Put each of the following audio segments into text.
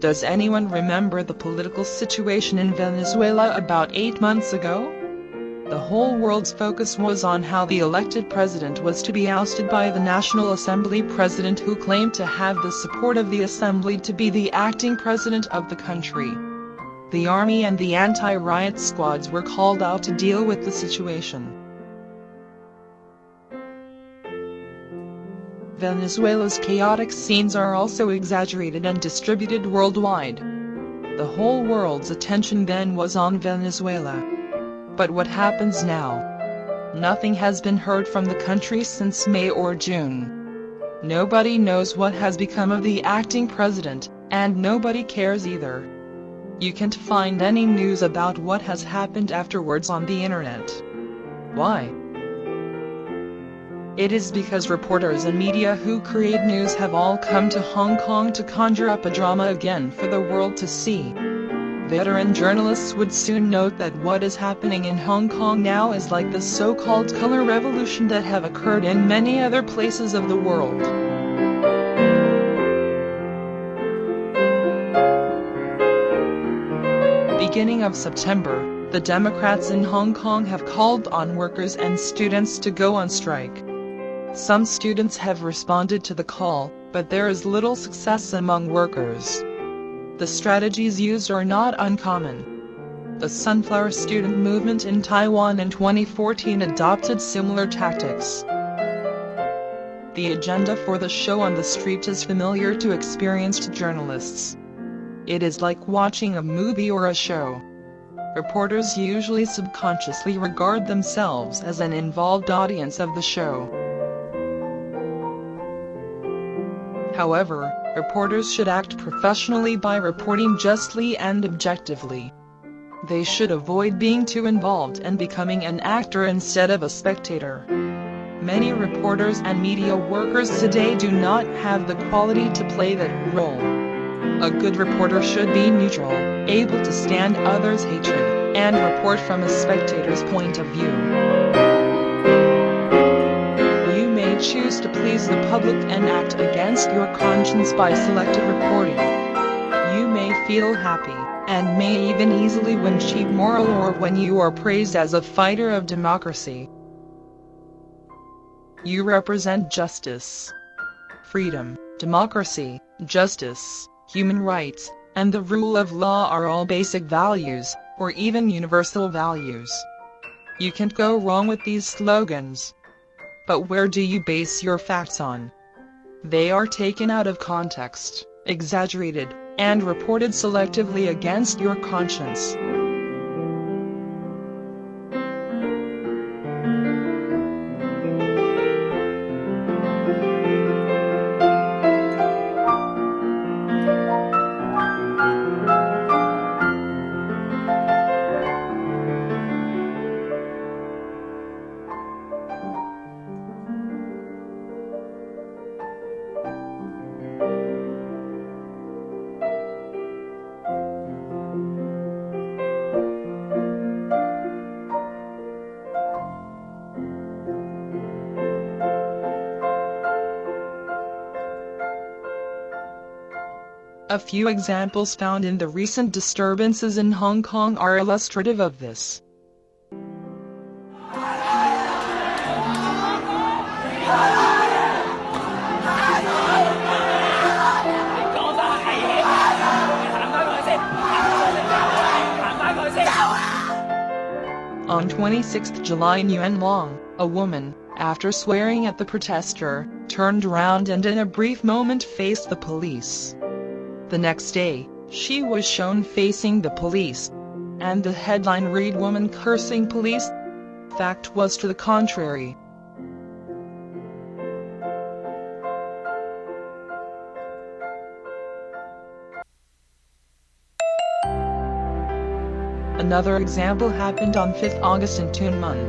Does anyone remember the political situation in Venezuela about 8 months ago? The whole world's focus was on how the elected president was to be ousted by the National Assembly president, who claimed to have the support of the assembly to be the acting president of the country. The army and the anti-riot squads were called out to deal with the situation. Venezuela's chaotic scenes are also exaggerated and distributed worldwide. The whole world's attention then was on Venezuela. But what happens now? Nothing has been heard from the country since May or June. Nobody knows what has become of the acting president, and nobody cares either. You can't find any news about what has happened afterwards on the internet. Why? It is because reporters and media who create news have all come to Hong Kong to conjure up a drama again for the world to see. Veteran journalists would soon note that what is happening in Hong Kong now is like the so-called color revolution that have occurred in many other places of the world. Beginning of September, the Democrats in Hong Kong have called on workers and students to go on strike. Some students have responded to the call, but there is little success among workers. The strategies used are not uncommon. The Sunflower Student Movement in Taiwan in 2014 adopted similar tactics. The agenda for the show on the street is familiar to experienced journalists. It is like watching a movie or a show. Reporters usually subconsciously regard themselves as an involved audience of the show. However, reporters should act professionally by reporting justly and objectively. They should avoid being too involved and becoming an actor instead of a spectator. Many reporters and media workers today do not have the quality to play that role. A good reporter should be neutral, able to stand others' hatred, and report from a spectator's point of view. You may choose to please the public and act against your conscience by selective reporting. You may feel happy, and may even easily win cheap moral or when you are praised as a fighter of democracy. You represent justice, freedom, democracy, justice, human rights, and the rule of law are all basic values, or even universal values. You can't go wrong with these slogans. But where do you base your facts on? They are taken out of context, exaggerated, and reported selectively against your conscience. A few examples found in the recent disturbances in Hong Kong are illustrative of this. On 26 July in Yuen Long, a woman, after swearing at the protester, turned around and in a brief moment faced the police. The next day, she was shown facing the police, and the headline read "Woman Cursing Police." Fact was to the contrary. Another example happened on 5 August in Tuen Mun.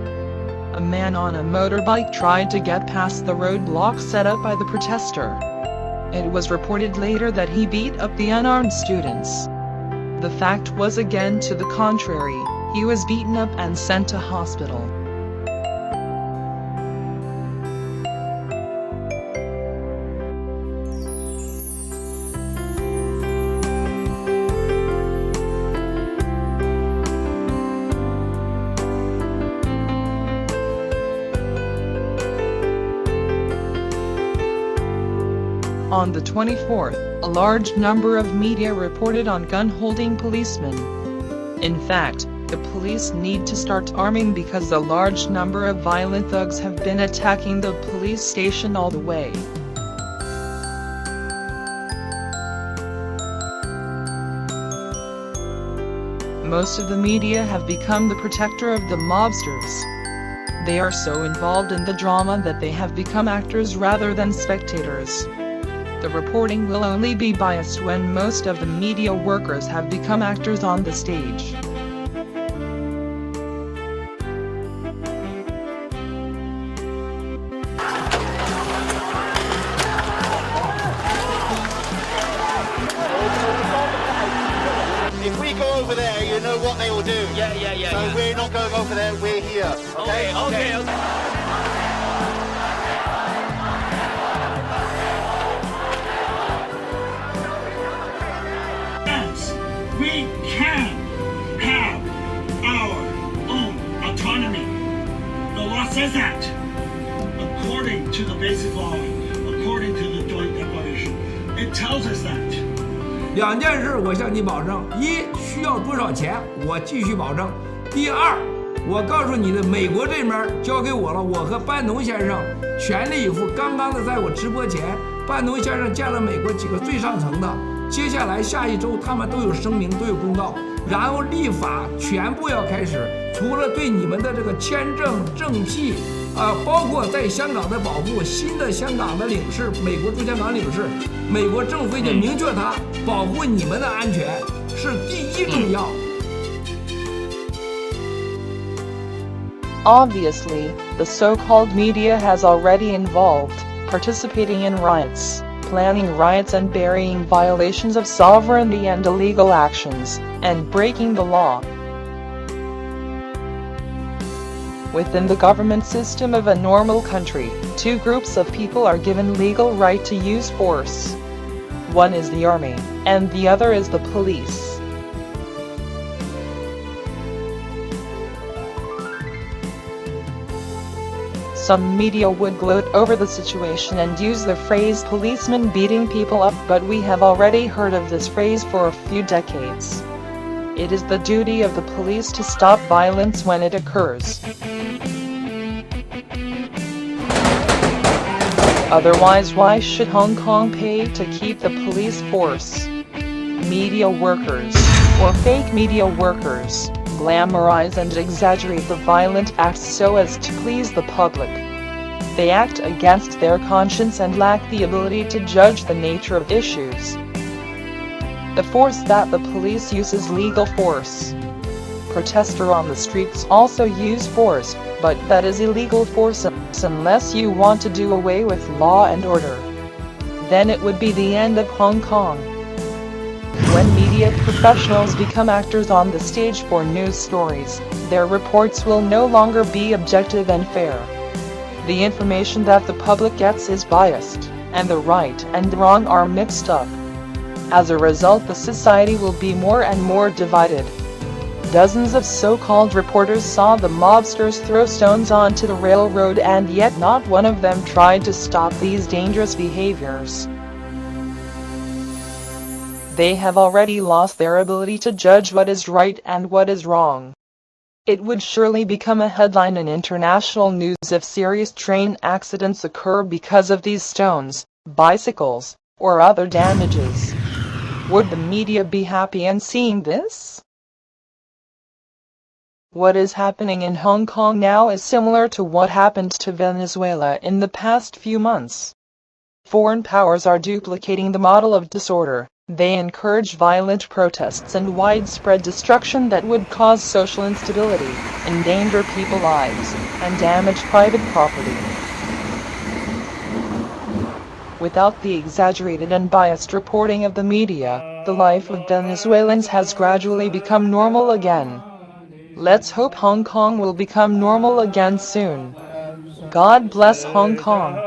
A man on a motorbike tried to get past the roadblock set up by the protester. It was reported later that he beat up the unarmed students. The fact was again to the contrary. He was beaten up and sent to hospital. On the 24th, a large number of media reported on gun-holding policemen. In fact, the police need to start arming because a large number of violent thugs have been attacking the police station all the way. Most of the media have become the protector of the mobsters. They are so involved in the drama that they have become actors rather than spectators. The reporting will only be biased when most of the media workers have become actors on the stage. If we go over there, you know what they will do. Yeah. So we're not going over there, we're here. Okay. We can have our own autonomy. The law says that. According to the basic law, according to the joint declaration, it tells us that. 两件事我向你保证：一，需要多少钱，我继续保证；第二，我告诉你的，美国这边交给我了，我和班农先生全力以赴。刚刚的在我直播前，班农先生见了美国几个最上层的，接下来下一周他们都有声明，都有公告，然后立法全部要开始。除了对你们的这个签证、政绩。包括在香港的保护，新的香港的领事，美国驻香港领事，美国政府已经明确他保护你们的安全是第一重要。Obviously, the so-called media has already involved, participating in riots, planning riots and burying violations of sovereignty and illegal actions, and breaking the law. Within the government system of a normal country, two groups of people are given legal right to use force. One is the army, and the other is the police. Some media would gloat over the situation and use the phrase policemen beating people up, but we have already heard of this phrase for a few decades. It is the duty of the police to stop violence when it occurs. Otherwise, why should Hong Kong pay to keep the police force? Media workers, or fake media workers, glamorize and exaggerate the violent acts so as to please the public. They act against their conscience and lack the ability to judge the nature of issues. The force that the police use is legal force. Protesters on the streets also use force, but that is illegal force unless you want to do away with law and order. Then it would be the end of Hong Kong. When media professionals become actors on the stage for news stories, their reports will no longer be objective and fair. The information that the public gets is biased, and the right and the wrong are mixed up. As a result, the society will be more and more divided. Dozens of so-called reporters saw the mobsters throw stones onto the railroad, and yet not one of them tried to stop these dangerous behaviors. They have already lost their ability to judge what is right and what is wrong. It would surely become a headline in international news if serious train accidents occur because of these stones, bicycles, or other damages. Would the media be happy in seeing this? What is happening in Hong Kong now is similar to what happened to Venezuela in the past few months. Foreign powers are duplicating the model of disorder. They encourage violent protests and widespread destruction that would cause social instability, endanger people's lives, and damage private property. Without the exaggerated and biased reporting of the media, the life of Venezuelans has gradually become normal again. Let's hope Hong Kong will become normal again soon. God bless Hong Kong.